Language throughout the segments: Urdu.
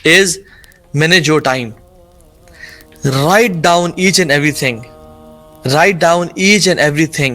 is manage your time. Write down each and everything. Write down each and everything.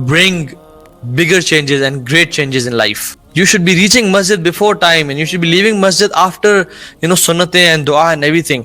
bring bigger changes and great changes in life. You should be reaching masjid before time and you should be leaving masjid after sunnatein and dua and everything.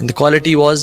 and the quality was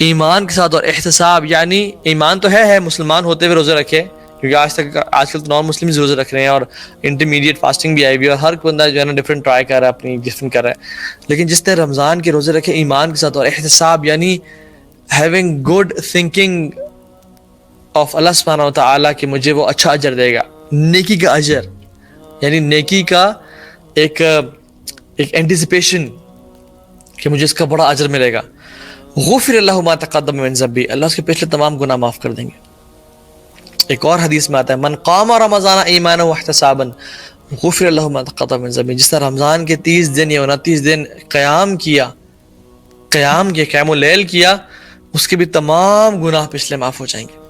ایمان کے ساتھ اور احتساب، یعنی ایمان تو ہے مسلمان ہوتے ہوئے روزے رکھے، کیونکہ آج کل تو نان مسلم روزے رکھ رہے ہیں اور انٹرمیڈیٹ فاسٹنگ بھی آئی ہوئی ہے، اور ہر بندہ جو ہے نا ڈفرینٹ ٹرائی کر رہا ہے، اپنی ڈفرینٹ کر رہا ہے. لیکن جس نے رمضان کے روزے رکھے ایمان کے ساتھ اور احتساب، یعنی ہیونگ گڈ تھنکنگ آف اللہ سبحانہ و تعالیٰ کہ مجھے وہ اچھا اجر دے گا، نیکی کا اجر، یعنی نیکی کا ایک اینٹیسپیشن کہ مجھے اس کا بڑا اجر ملے گا. غفر اللہ ما تقدم من ذنبی، اللہ اس کے پچھلے تمام گناہ معاف کر دیں گے. ایک اور حدیث میں آتا ہے من قام رمضان ایمانا واحتسابا غفر اللہ ما تقدم من ذنبی، جس نے رمضان کے 30 دن یا 29 دن قیام اللیل کیا، اس کے بھی تمام گناہ پچھلے معاف ہو جائیں گے.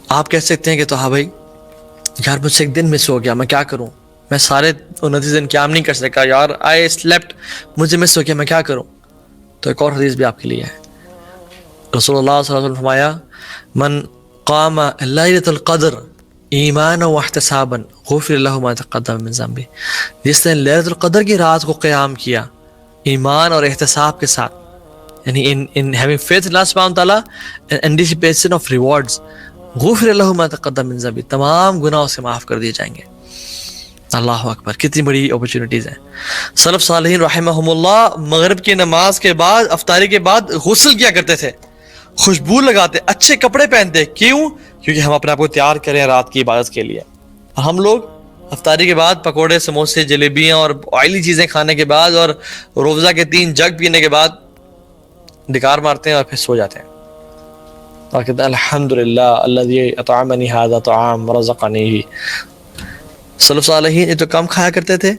آپ کہہ سکتے ہیں کہ تو ہاں بھائی یار مجھ سے ایک دن مس ہو گیا، میں کیا کروں، میں سارے 29 دن قیام نہیں کر سکا، یار آئی سلیپٹ، مجھے مس ہو گیا، میں کیا کروں. تو ایک اور حدیث بھی آپ کے لیے ہے. رسول اللہ صلی اللہ علیہ وسلم فرمایا من قام لیلۃ القدر ایمانا واحتسابا غفر اللہ ما تقدم من ذنبہ، جس نے لیلۃ القدر کی رات کو قیام کیا ایمان اور احتساب کے ساتھ، یعنی in having faith in Allah subhanahu wa ta'ala and anticipation of rewards، غفر اللہ ما تقدم من ذنبہ، تمام گناہ سے معاف کر دیے جائیں گے. اللہ اکبر، کتنی بڑی اپرچونٹیز ہیں. سلف صالحین رحمہم اللہ مغرب کی نماز کے بعد، افطاری کے بعد غسل کیا کرتے تھے، خوشبو لگاتے، اچھے کپڑے پہنتے. کیوں؟ کیونکہ ہم اپنے آپ کو تیار کریں رات کی عبادت کے لیے. اور ہم لوگ افطاری کے بعد پکوڑے، سموسے، جلیبیاں اور آئلی چیزیں کھانے کے بعد اور روزہ کے 3 جگ پینے کے بعد ڈکار مارتے ہیں اور پھر سو جاتے ہیں اور کہتے ہیں الحمدللہ الذی اطعمنی ھذا طعام ورزقنی. سلف صالحین یہ تو کم کھایا کرتے تھے،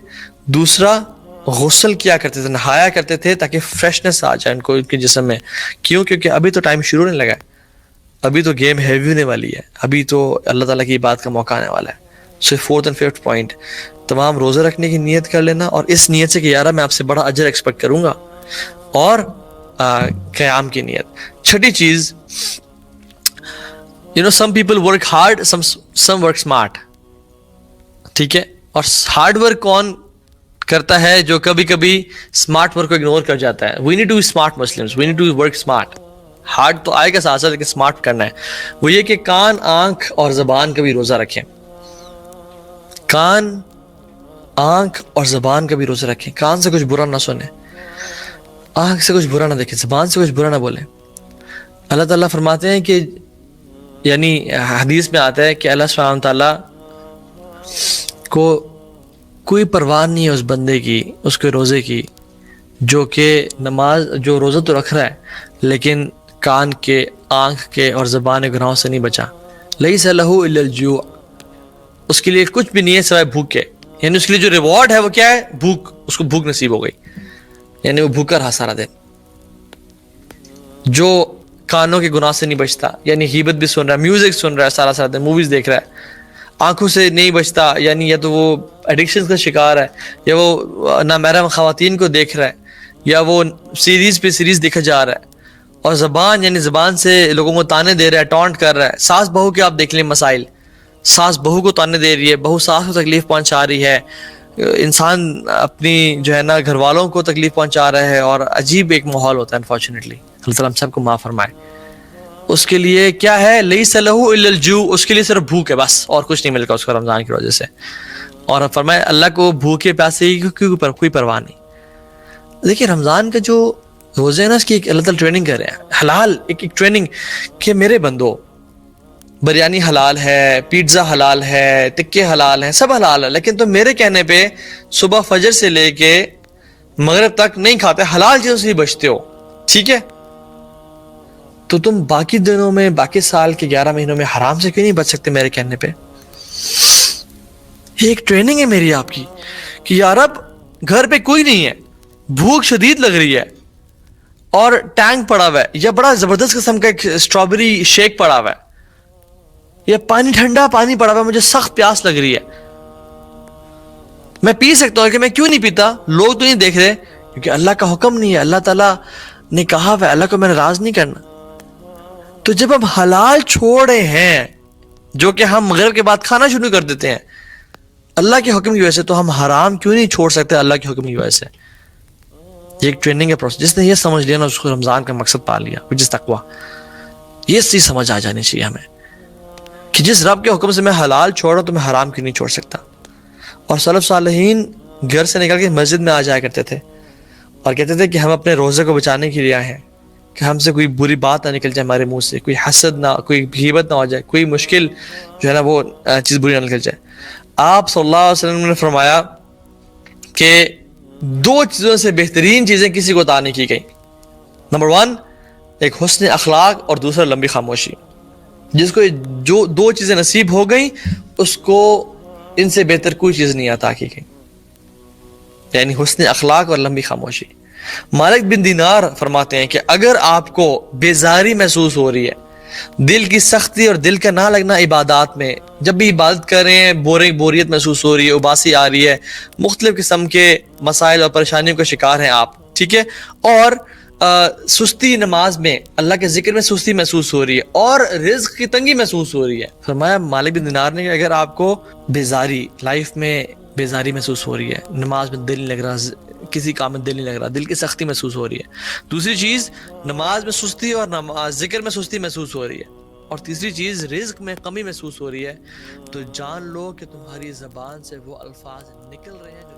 دوسرا غسل کیا کرتے تھے، نہایا کرتے تھے تاکہ فریشنس آ جائے ان کو، ان کے جسم میں. کیوں؟ کیونکہ ابھی تو ٹائم شروع نہیں لگا ہے، ابھی تو گیم ہیوی ہونے والی ہے، ابھی تو اللہ تعالیٰ کی بات کا موقع آنے والا ہے. سو 4th and 5th پوائنٹ، تمام روزہ رکھنے کی نیت کر لینا، اور اس نیت سے کہ یارہ میں آپ سے بڑا اجر ایکسپیکٹ کروں گا، اور قیام کی نیت. چھٹی چیز، some people work hard, some work smart. ٹھیک ہے، اور ہارڈ ورک کون کرتا ہے؟ جو کبھی کبھی اسمارٹ ورک کو اگنور کر جاتا ہے. We need to be smart Muslims, we need to work smart. Hard تو آئے گا ساتھ ساتھ، لیکن اسمارٹ کرنا ہے. وہ یہ کہ کان، آنکھ اور زبان کا بھی روزہ رکھیں. کان، آنکھ اور زبان کا بھی روزہ رکھیں. کان سے کچھ برا نہ سنیں، آنکھ سے کچھ برا نہ دیکھیں، زبان سے کچھ برا نہ بولیں. اللہ تعالیٰ فرماتے ہیں کہ، یعنی حدیث میں آتا ہے کہ اللہ سبحانہ تعالیٰ کو کوئی پرواہ نہیں ہے اس بندے کی، اس کے روزے کی، جو کہ جو روزہ تو رکھ رہا ہے لیکن کان کے، آنکھ کے اور زبان کے گناہوں سے نہیں بچا. لیس لہ الا الجوع، اس کے لیے کچھ بھی نہیں ہے سوائے بھوک کے. یعنی اس کے لیے جو ریوارڈ ہے وہ کیا ہے؟ بھوک. اس کو بھوک نصیب ہو گئی، یعنی وہ بھوکا رہا سارا دن. جو کانوں کے گناہ سے نہیں بچتا، یعنی غیبت بھی سن رہا ہے، میوزک سن رہا ہے سارا دن، موویز دیکھ رہا ہے. آنکھوں سے نہیں بچتا، یعنی یا تو وہ ایڈکشنز کا شکار ہے، یا وہ نامحرم خواتین کو دیکھ رہا ہے، یا وہ سیریز پہ سیریز دیکھا جا رہا ہے. اور زبان، یعنی زبان سے لوگوں کو تانے دے رہا ہے، ٹونٹ کر رہا ہے. ساس بہو کے آپ دیکھ لیں مسائل، ساس بہو کو تانے دے رہی ہے، بہو ساس کو تکلیف پہنچا رہی ہے، انسان اپنی جو ہے نا گھر والوں کو تکلیف پہنچا رہا ہے، اور عجیب ایک ماحول ہوتا ہے انفارچونیٹلی. اللہ تعالیٰ ہم سب کو معاف فرمائے. اس کے لیے کیا ہے؟ لیس لہ الا الجوع، اس کے لیے صرف بھوک ہے بس، اور کچھ نہیں ملے گا اس کو رمضان کی وجہ سے. اور فرمائے اللہ کو بھوکے پیاسے کوئی پرواہ نہیں. دیکھیے رمضان کا جو روزے ہیں نا، اس کی ایک اللہ تعالیٰ ٹریننگ کر رہے ہیں، حلال ایک ٹریننگ، کہ میرے بندو بریانی حلال ہے، پیزا حلال ہے، ٹکے حلال ہیں، سب حلال ہے، لیکن تم میرے کہنے پہ صبح فجر سے لے کے مغرب تک نہیں کھاتے، حلال چیزوں سے ہی بچتے ہو. ٹھیک ہے، تو تم باقی دنوں میں، باقی سال کے 11 مہینوں میں حرام سے کیوں نہیں بچ سکتے میرے کہنے پہ؟ یہ ایک ٹریننگ ہے میری آپ کی کہ یا رب گھر پہ کوئی نہیں ہے، بھوک شدید لگ رہی ہے، اور ٹینک پڑا ہوا ہے، یا بڑا زبردست قسم کا ایک اسٹرابری شیک پڑا ہوا ہے، یا پانی، ٹھنڈا پانی پڑا ہوا ہے، مجھے سخت پیاس لگ رہی ہے، میں پی سکتا ہوں کہ میں کیوں نہیں پیتا؟ لوگ تو نہیں دیکھ رہے، کیونکہ اللہ کا حکم نہیں ہے، اللہ تعالیٰ نے کہا ہوا ہے، اللہ کو میں ناراض نہیں کرنا. تو جب ہم حلال چھوڑے ہیں، جو کہ ہم مغرب کے بعد کھانا شروع کر دیتے ہیں اللہ کے حکم کی وجہ سے، تو ہم حرام کیوں نہیں چھوڑ سکتے اللہ کے حکم کی وجہ سے؟ یہ ایک ٹریننگ کا پروسیس. جس نے یہ سمجھ لیا نا اس کو رمضان کا مقصد پا لیا which is تقویٰ. یہ چیز سمجھ آ جانی چاہیے ہمیں کہ جس رب کے حکم سے میں حلال چھوڑ رہا ہوں تو میں حرام کیوں نہیں چھوڑ سکتا. اور سلف صالحین گھر سے نکل کے مسجد میں آ جایا کرتے تھے اور کہتے تھے کہ ہم اپنے روزے کو بچانے کے لیے آئے ہیں, کہ ہم سے کوئی بری بات نہ نکل جائے ہمارے منہ سے, کوئی حسد نہ, کوئی غیبت نہ ہو جائے, کوئی مشکل جو ہے نا وہ چیز بری نہ نکل جائے. آپ صلی اللہ علیہ وسلم نے فرمایا کہ 2 چیزوں سے بہترین چیزیں کسی کو عطا نہیں کی گئی. نمبر 1 ایک حسن اخلاق اور دوسرا لمبی خاموشی. جس کو جو 2 چیزیں نصیب ہو گئی اس کو ان سے بہتر کوئی چیز نہیں عطا کی گئی, یعنی حسن اخلاق اور لمبی خاموشی. مالک بن دینار فرماتے ہیں کہ اگر آپ کو بیزاری محسوس ہو رہی ہے, دل کی سختی اور دل کا نہ لگنا عبادات میں, جب بھی عبادت کر رہے ہیں بوریت محسوس ہو رہی ہے, اباسی آ رہی ہے, مختلف قسم کے مسائل اور پریشانیوں کا شکار ہیں آپ, ٹھیک ہے, اور سستی نماز میں, اللہ کے ذکر میں سستی محسوس ہو رہی ہے, اور رزق کی تنگی محسوس ہو رہی ہے. فرمایا مالک بن دینار نے کہ اگر آپ کو بیزاری, لائف میں بیزاری محسوس ہو رہی ہے, نماز میں دل نہیں لگ رہا, کسی کام میں دل نہیں لگ رہا, دل کی سختی محسوس ہو رہی ہے, دوسری چیز نماز میں سستی اور ذکر میں سستی محسوس ہو رہی ہے, اور تیسری چیز رزق میں کمی محسوس ہو رہی ہے, تو جان لو کہ تمہاری زبان سے وہ الفاظ نکل رہے ہیں